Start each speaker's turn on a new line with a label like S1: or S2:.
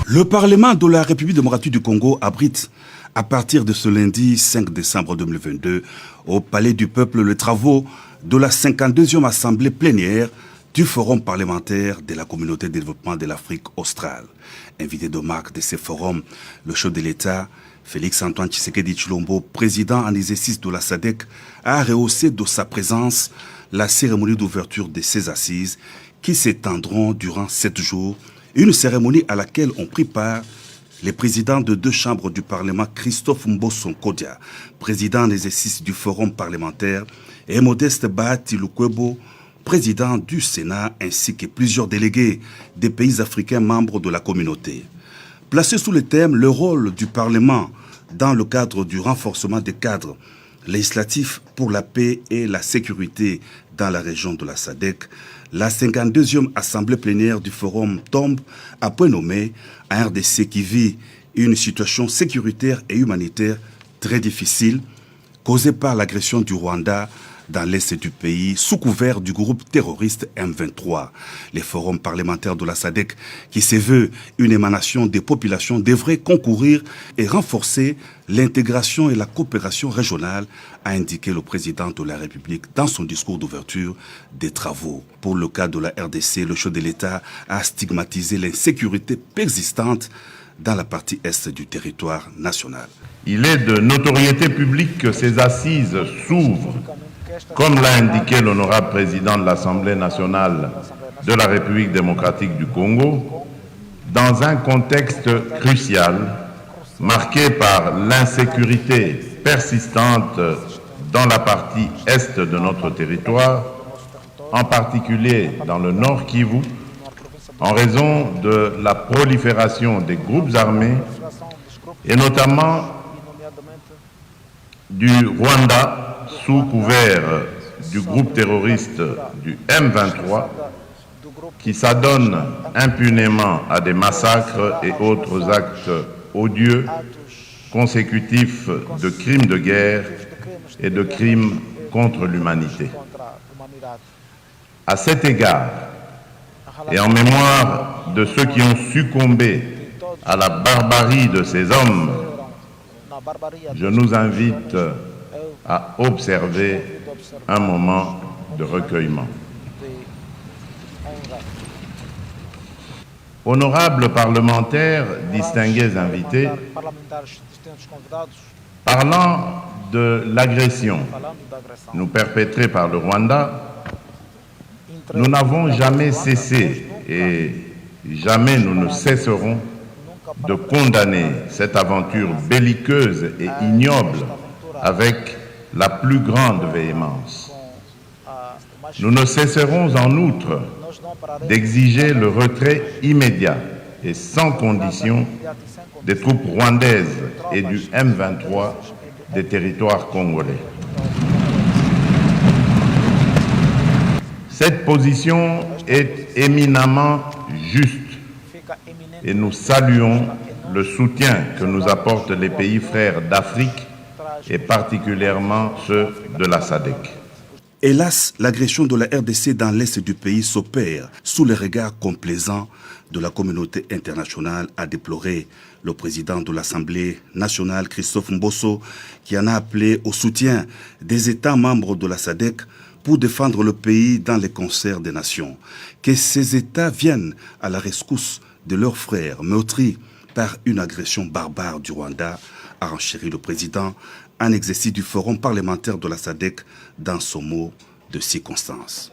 S1: Le Parlement de la République démocratique du Congo abrite, à partir de ce lundi 5 décembre 2022, au Palais du Peuple, les travaux de la 52e Assemblée plénière du Forum parlementaire de la Communauté de développement de l'Afrique australe. Invité de marque de ce forum, le chef de l'État, Félix-Antoine Tshisekedi Tshilombo, président en exercice de la SADC, a rehaussé de sa présence la cérémonie d'ouverture de ces assises qui s'étendront durant 7 jours. Une cérémonie à laquelle ont pris part les présidents de 2 chambres du Parlement, Christophe Mbosso Nkodia, président en exercice du Forum parlementaire, et Modeste Bahati Lukwebo, président du Sénat, ainsi que plusieurs délégués des pays africains membres de la communauté. Placé sous le thème « Le rôle du Parlement dans le cadre du renforcement des cadres législatifs pour la paix et la sécurité dans la région de la SADC », la 52e Assemblée plénière du Forum tombe à point nommé à RDC qui vit une situation sécuritaire et humanitaire très difficile causée par l'agression du Rwanda dans l'est du pays, sous couvert du groupe terroriste M23. Les forums parlementaires de la SADC, qui se veut une émanation des populations, devraient concourir et renforcer l'intégration et la coopération régionale, a indiqué le président de la République dans son discours d'ouverture des travaux. Pour le cas de la RDC, le chef de l'État a stigmatisé l'insécurité persistante dans la partie est du territoire national.
S2: Il est de notoriété publique que ces assises s'ouvrent, comme l'a indiqué l'honorable président de l'Assemblée nationale de la République démocratique du Congo, dans un contexte crucial marqué par l'insécurité persistante dans la partie est de notre territoire, en particulier dans le Nord Kivu, en raison de la prolifération des groupes armés et notamment du Rwanda sous couvert du groupe terroriste du M23 qui s'adonne impunément à des massacres et autres actes odieux consécutifs de crimes de guerre et de crimes contre l'humanité. À cet égard, et en mémoire de ceux qui ont succombé à la barbarie de ces hommes, je nous invite à observer un moment de recueillement. Honorables parlementaires, distingués invités, parlant de l'agression nous perpétrée par le Rwanda, nous n'avons jamais cessé et jamais nous ne cesserons de condamner cette aventure belliqueuse et ignoble avec la plus grande véhémence. Nous ne cesserons en outre d'exiger le retrait immédiat et sans condition des troupes rwandaises et du M23 des territoires congolais. Cette position est éminemment juste et nous saluons le soutien que nous apportent les pays frères d'Afrique et particulièrement ceux de la SADC.
S1: Hélas, l'agression de la RDC dans l'est du pays s'opère sous le regard complaisant de la communauté internationale, a déploré le président de l'Assemblée nationale, Christophe Mbosso, qui en a appelé au soutien des États membres de la SADC pour défendre le pays dans les concerts des nations. Que ces États viennent à la rescousse de leurs frères meurtris par une agression barbare du Rwanda, a renchéri le président en exercice du Forum parlementaire de la SADC dans son mot de circonstance.